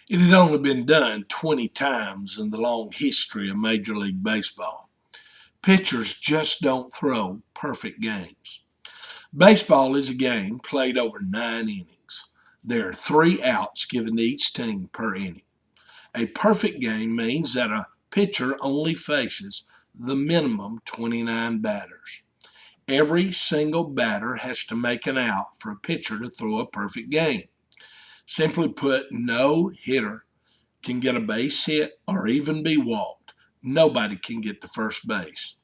It had only been done 20 times in the long history of Major League Baseball. Pitchers just don't throw perfect games. Baseball is a game played over 9 innings. There are 3 outs given to each team per inning. A perfect game means that a pitcher only faces the minimum 29 batters. Every single batter has to make an out for a pitcher to throw a perfect game. Simply put, no hitter can get a base hit or even be walked. Nobody can get to first base.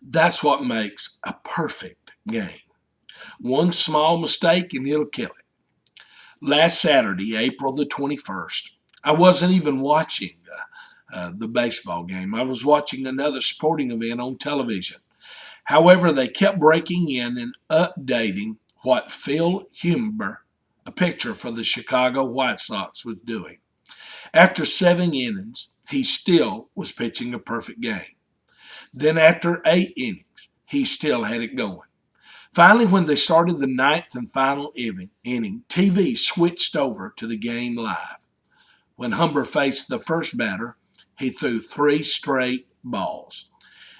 That's what makes a perfect game. One small mistake and it'll kill it. Last Saturday, April the 21st, I wasn't even watching the baseball game. I was watching another sporting event on television. However, they kept breaking in and updating what Phil Humber, a pitcher for the Chicago White Sox, was doing. After 7 innings, he still was pitching a perfect game. Then after 8 innings, he still had it going. Finally, when they started the ninth and final inning, TV switched over to the game live. When Humber faced the first batter, he threw 3 straight balls.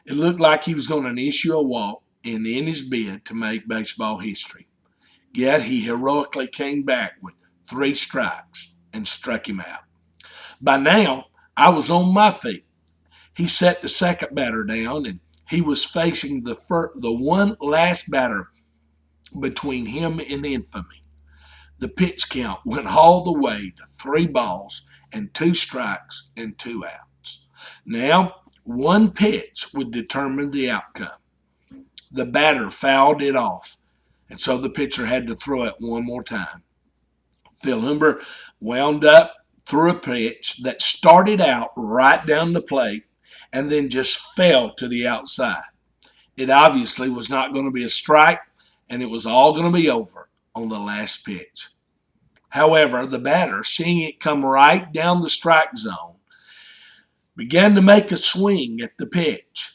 It looked like he was going to issue a walk and in his bid to make baseball history. Yet he heroically came back with 3 strikes and struck him out. By now, I was on my feet. He set the second batter down, and he was facing the one last batter between him and infamy. The pitch count went all the way to 3 balls and 2 strikes and 2 outs. Now, one pitch would determine the outcome. The batter fouled it off, and so the pitcher had to throw it one more time. Phil Humber wound up threw a pitch that started out right down the plate and then just fell to the outside. It obviously was not going to be a strike, and it was all going to be over on the last pitch. However, the batter, seeing it come right down the strike zone, began to make a swing at the pitch,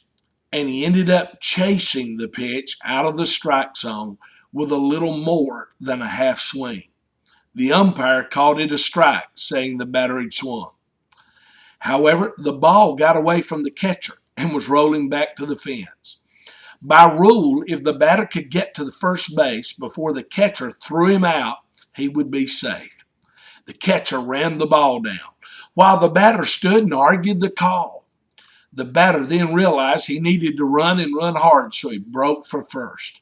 and he ended up chasing the pitch out of the strike zone with a little more than a half swing. The umpire called it a strike, saying the batter had swung. However, the ball got away from the catcher and was rolling back to the fence. By rule, if the batter could get to the first base before the catcher threw him out, he would be safe. The catcher ran the ball down, while the batter stood and argued the call. The batter then realized he needed to run and run hard, so he broke for first.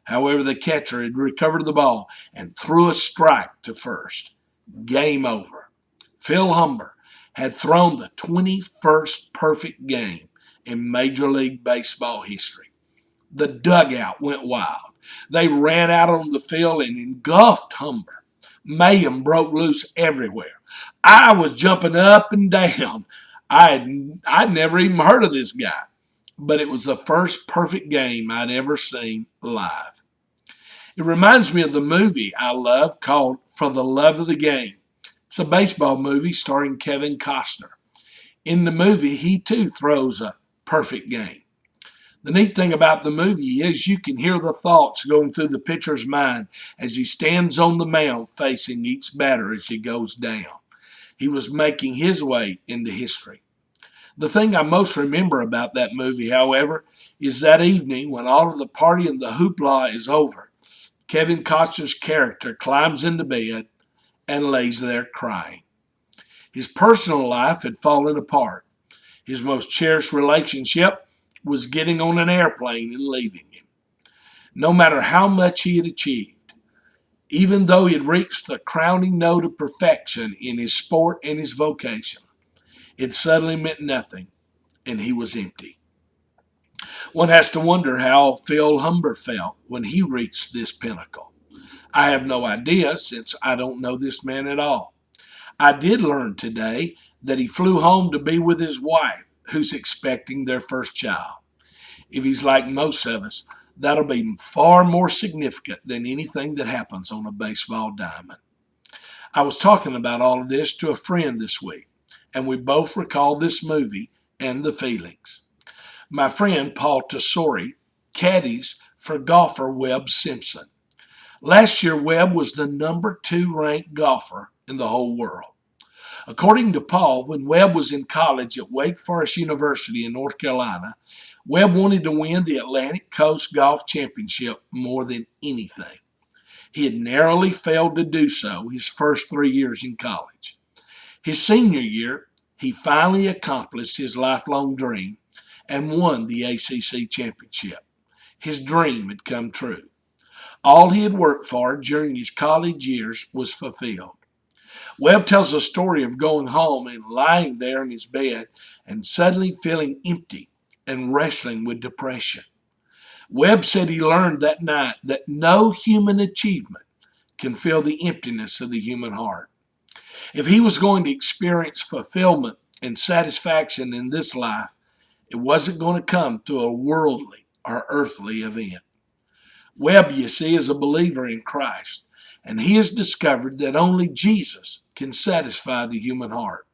However, the catcher had recovered the ball and threw a strike to first. Game over. Phil Humber had thrown the 21st perfect game in Major League Baseball history. The dugout went wild. They ran out on the field and engulfed Humber. Mayhem broke loose everywhere. I was jumping up and down. I'd never even heard of this guy, but it was the first perfect game I'd ever seen live. It reminds me of the movie I love called For the Love of the Game. It's a baseball movie starring Kevin Costner. In the movie, he too throws a perfect game. The neat thing about the movie is you can hear the thoughts going through the pitcher's mind as he stands on the mound facing each batter as he goes down. He was making his way into history. The thing I most remember about that movie, however, is that evening when all of the party and the hoopla is over, Kevin Costner's character climbs into bed and lays there crying. His personal life had fallen apart. His most cherished relationship was getting on an airplane and leaving him. No matter how much he had achieved, even though he had reached the crowning note of perfection in his sport and his vocation, it suddenly meant nothing, and he was empty. One has to wonder how Phil Humber felt when he reached this pinnacle. I have no idea, since I don't know this man at all. I did learn today that he flew home to be with his wife, who's expecting their first child. If he's like most of us, that'll be far more significant than anything that happens on a baseball diamond. I was talking about all of this to a friend this week, and we both recalled this movie and the feelings. My friend Paul Tesori caddies for golfer Webb Simpson. Last year, Webb was the number 2 ranked golfer in the whole world. According to Paul, when Webb was in college at Wake Forest University in North Carolina, Webb wanted to win the Atlantic Coast Golf Championship more than anything. He had narrowly failed to do so his first 3 years in college. His senior year, he finally accomplished his lifelong dream and won the ACC championship. His dream had come true. All he had worked for during his college years was fulfilled. Webb tells a story of going home and lying there in his bed and suddenly feeling empty and wrestling with depression. Webb said he learned that night that no human achievement can fill the emptiness of the human heart. If he was going to experience fulfillment and satisfaction in this life, it wasn't going to come through a worldly or earthly event. Webb, you see, is a believer in Christ, and he has discovered that only Jesus can satisfy the human heart.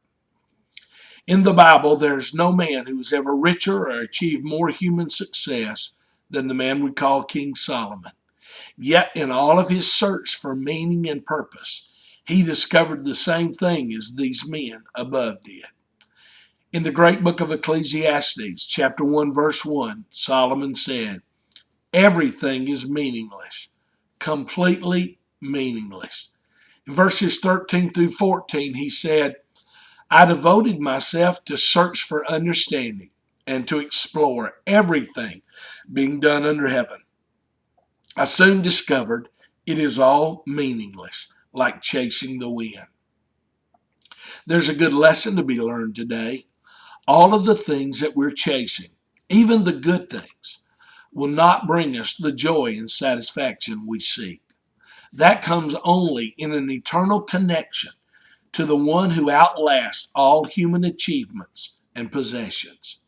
In the Bible, there is no man who was ever richer or achieved more human success than the man we call King Solomon. Yet in all of his search for meaning and purpose, he discovered the same thing as these men above did. In the great book of Ecclesiastes, chapter 1, verse 1, Solomon said, "Everything is meaningless, completely meaningless." In verses 13 through 14, he said, "I devoted myself to search for understanding and to explore everything being done under heaven. I soon discovered it is all meaningless, like chasing the wind." There's a good lesson to be learned today. All of the things that we're chasing, even the good things, will not bring us the joy and satisfaction we seek. That comes only in an eternal connection to the one who outlasts all human achievements and possessions.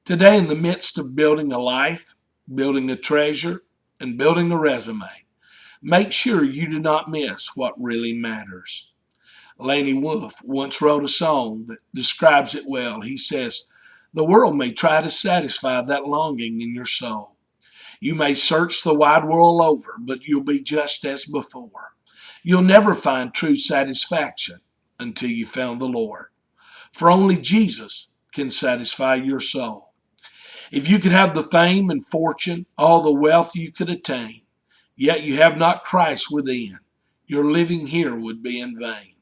Today, in the midst of building a life, building a treasure, and building a resume, make sure you do not miss what really matters. Laney Wolfe once wrote a song that describes it well. He says, "The world may try to satisfy that longing in your soul. You may search the wide world over, but you'll be just as before. You'll never find true satisfaction until you found the Lord. For only Jesus can satisfy your soul. If you could have the fame and fortune, all the wealth you could attain, yet you have not Christ within, your living here would be in vain.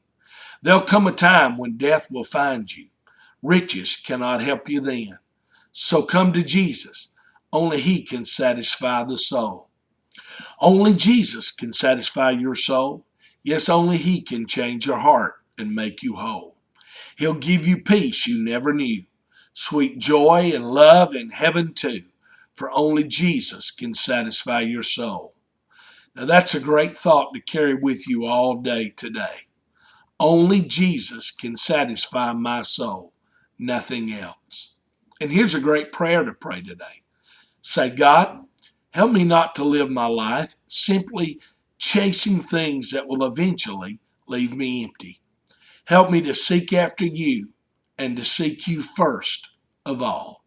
There'll come a time when death will find you. Riches cannot help you then. So come to Jesus. Only he can satisfy the soul. Only Jesus can satisfy your soul. Yes, only he can change your heart and make you whole. He'll give you peace you never knew, sweet joy and love in heaven too, for only Jesus can satisfy your soul." Now that's a great thought to carry with you all day today. Only Jesus can satisfy my soul, nothing else. And here's a great prayer to pray today. Say, "God, help me not to live my life simply chasing things that will eventually leave me empty. Help me to seek after you and to seek you first of all."